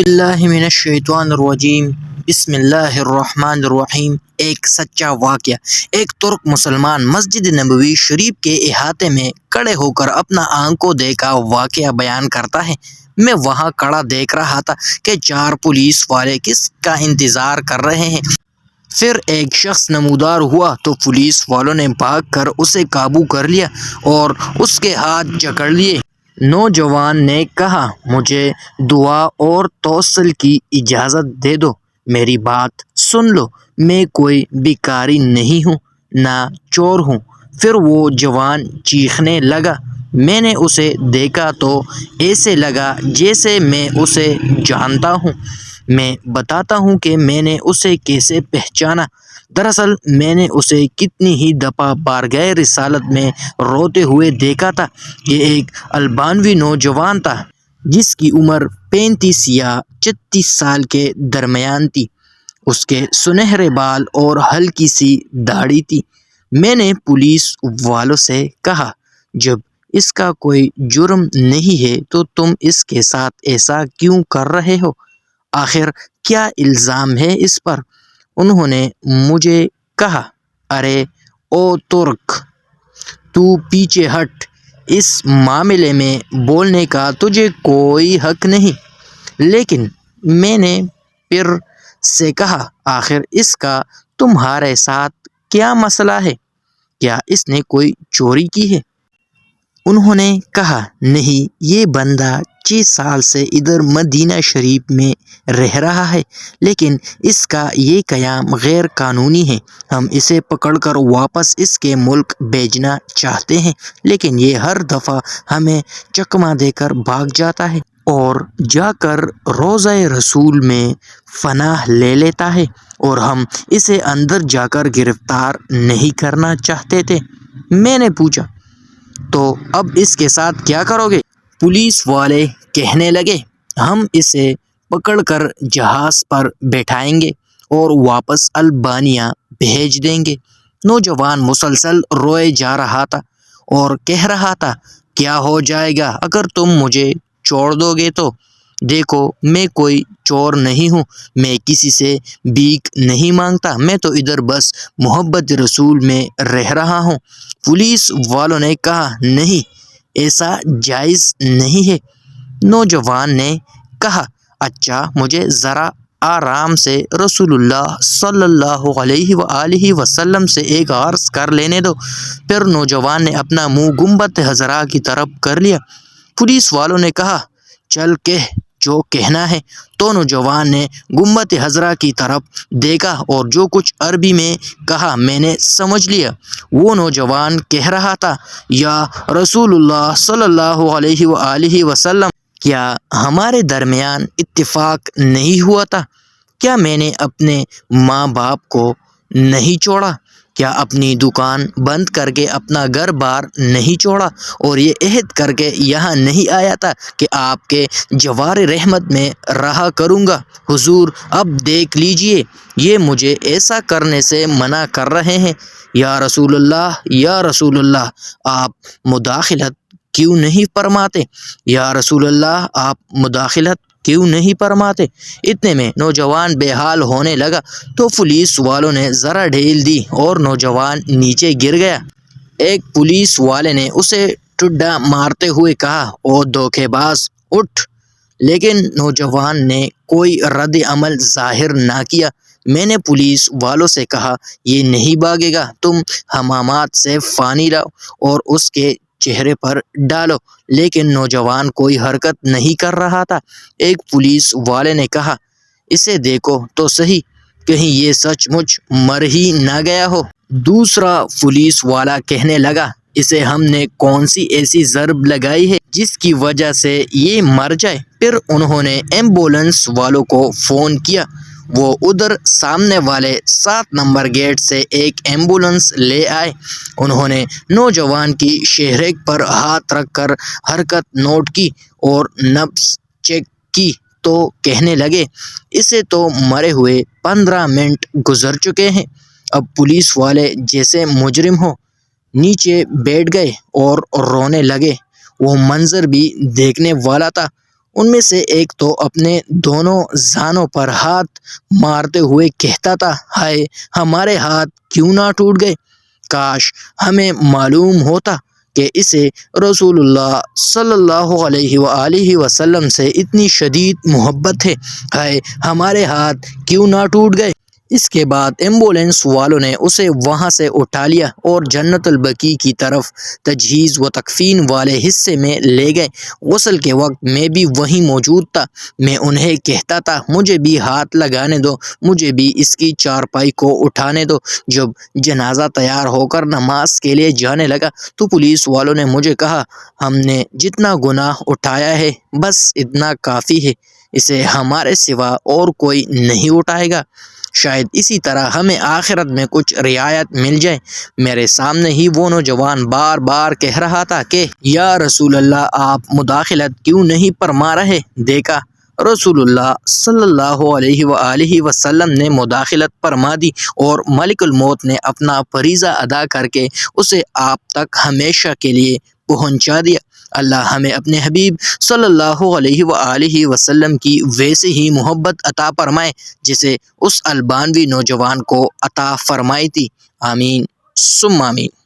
اللہ من الشیطان الرجیم بسم اللہ الرحمن الرحیم۔ ایک سچا واقعہ۔ ایک ترک مسلمان مسجد نبوی شریف کے احاطے میں کھڑے ہو کر اپنا آنکھوں دیکھا واقعہ بیان کرتا ہے۔ میں وہاں کھڑا دیکھ رہا تھا کہ 4 پولیس والے کس کا انتظار کر رہے ہیں۔ پھر ایک شخص نمودار ہوا تو پولیس والوں نے بھاگ کر اسے قابو کر لیا اور اس کے ہاتھ جکڑ لیے۔ نوجوان نے کہا، مجھے دعا اور توسل کی اجازت دے دو، میری بات سن لو، میں کوئی بھکاری نہیں ہوں، نہ چور ہوں۔ پھر وہ جوان چیخنے لگا۔ میں نے اسے دیکھا تو ایسے لگا جیسے میں اسے جانتا ہوں۔ میں بتاتا ہوں کہ میں نے اسے کیسے پہچانا۔ دراصل میں نے اسے کتنی ہی دفعہ بارگاہ رسالت میں روتے ہوئے دیکھا تھا۔ یہ ایک البانوی نوجوان تھا جس کی عمر 35 یا 36 سال کے درمیان تھی۔ اس کے سنہرے بال اور ہلکی سی داڑھی تھی۔ میں نے پولیس والوں سے کہا، جب اس کا کوئی جرم نہیں ہے تو تم اس کے ساتھ ایسا کیوں کر رہے ہو؟ آخر کیا الزام ہے اس پر؟ انہوں نے مجھے کہا، ارے او ترک، تو پیچھے ہٹ، اس معاملے میں بولنے کا تجھے کوئی حق نہیں۔ لیکن میں نے پھر سے کہا، آخر اس کا تمہارے ساتھ کیا مسئلہ ہے؟ کیا اس نے کوئی چوری کی ہے؟ انہوں نے کہا، نہیں، یہ بندہ 6 سال سے ادھر مدینہ شریف میں رہ رہا ہے، لیکن اس کا یہ قیام غیر قانونی ہے۔ ہم اسے پکڑ کر واپس اس کے ملک بھیجنا چاہتے ہیں، لیکن یہ ہر دفعہ ہمیں چکمہ دے کر بھاگ جاتا ہے اور جا کر روضہ رسول میں پناہ لے لیتا ہے، اور ہم اسے اندر جا کر گرفتار نہیں کرنا چاہتے تھے۔ میں نے پوچھا، تو اب اس کے ساتھ کیا کرو گے؟ پولیس والے کہنے لگے، ہم اسے پکڑ کر جہاز پر بٹھائیں گے اور واپس البانیہ بھیج دیں گے۔ نوجوان مسلسل روئے جا رہا تھا اور کہہ رہا تھا، کیا ہو جائے گا اگر تم مجھے چھوڑ دو گے تو؟ دیکھو، میں کوئی چور نہیں ہوں، میں کسی سے بھیک نہیں مانگتا، میں تو ادھر بس محبت رسول میں رہ رہا ہوں۔ پولیس والوں نے کہا، نہیں، ایسا جائز نہیں ہے۔ نوجوان نے کہا، اچھا، مجھے ذرا آرام سے رسول اللہ صلی اللہ علیہ وآلہ وسلم سے ایک عرض کر لینے دو۔ پھر نوجوان نے اپنا منہ گنبد خضرا کی طرف کر لیا۔ پولیس والوں نے کہا، چل کہہ جو کہنا ہے۔ تو نوجوان نے گنبد خضرا کی طرف دیکھا اور جو کچھ عربی میں کہا میں نے سمجھ لیا۔ وہ نوجوان کہہ رہا تھا، یا رسول اللہ صلی اللہ علیہ وآلہ وسلم، کیا ہمارے درمیان اتفاق نہیں ہوا تھا؟ کیا میں نے اپنے ماں باپ کو نہیں چھوڑا؟ کیا اپنی دکان بند کر کے اپنا گھر بار نہیں چھوڑا اور یہ عہد کر کے یہاں نہیں آیا تھا کہ آپ کے جوار رحمت میں رہا کروں گا؟ حضور، اب دیکھ لیجئے، یہ مجھے ایسا کرنے سے منع کر رہے ہیں۔ یا رسول اللہ، یا رسول اللہ، آپ مداخلت کیوں نہیں فرماتے؟ یا رسول اللہ، آپ مداخلت کیوں نہیں فرماتے؟ اتنے میں نوجوان بے حال ہونے لگا تو پولیس والوں نے ذرا ڈھیل دی اور نوجوان نیچے گر گیا۔ ایک پولیس والے نے اسے ٹھڈا مارتے ہوئے کہا، او دھوکے باز، اٹھ! لیکن نوجوان نے کوئی رد عمل ظاہر نہ کیا۔ میں نے پولیس والوں سے کہا، یہ نہیں بھاگے گا، تم حمامات سے پانی لاؤ اور اس کے چہرے پر ڈالو، لیکن نوجوان کوئی حرکت نہیں کر رہا تھا۔ ایک پولیس والے نے کہا، اسے دیکھو تو صحیح، کہیں یہ سچ مچ مر ہی نہ گیا ہو۔ دوسرا پولیس والا کہنے لگا، اسے ہم نے کون سی ایسی ضرب لگائی ہے جس کی وجہ سے یہ مر جائے؟ پھر انہوں نے ایمبولینس والوں کو فون کیا۔ وہ ادھر سامنے والے 7 نمبر گیٹ سے ایک ایمبولینس لے آئے۔ انہوں نے نوجوان کی شہریک پر ہاتھ رکھ کر حرکت نوٹ کی اور نبض چیک کی تو کہنے لگے، اسے تو مرے ہوئے 15 منٹ گزر چکے ہیں۔ اب پولیس والے جیسے مجرم ہو نیچے بیٹھ گئے اور رونے لگے۔ وہ منظر بھی دیکھنے والا تھا۔ ان میں سے ایک تو اپنے دونوں زانوں پر ہاتھ مارتے ہوئے کہتا تھا، ہائے ہمارے ہاتھ کیوں نہ ٹوٹ گئے، کاش ہمیں معلوم ہوتا کہ اسے رسول اللہ صلی اللہ علیہ وآلہ وسلم سے اتنی شدید محبت ہے، ہائے ہمارے ہاتھ کیوں نہ ٹوٹ گئے۔ اس کے بعد ایمبولینس والوں نے اسے وہاں سے اٹھا لیا اور جنت البقیع کی طرف تجہیز و تکفین والے حصے میں لے گئے۔ غسل کے وقت میں بھی وہیں موجود تھا۔ میں انہیں کہتا تھا، مجھے بھی ہاتھ لگانے دو، مجھے بھی اس کی چارپائی کو اٹھانے دو۔ جب جنازہ تیار ہو کر نماز کے لیے جانے لگا تو پولیس والوں نے مجھے کہا، ہم نے جتنا گناہ اٹھایا ہے بس اتنا کافی ہے، اسے ہمارے سوا اور کوئی نہیں اٹھائے گا، شاید اسی طرح ہمیں آخرت میں کچھ رعایت مل جائے۔ میرے سامنے ہی وہ نوجوان بار بار کہہ رہا تھا کہ یا رسول اللہ آپ مداخلت کیوں نہیں فرما رہے۔ دیکھا، رسول اللہ صلی اللہ علیہ وآلہ وسلم نے مداخلت فرما دی اور ملک الموت نے اپنا فریضہ ادا کر کے اسے آپ تک ہمیشہ کے لیے پہنچا دیا۔ اللہ ہمیں اپنے حبیب صلی اللہ علیہ وآلہ وسلم کی ویسے ہی محبت عطا فرمائے جسے اس البانوی نوجوان کو عطا فرمائی تھی۔ آمین ثم آمین۔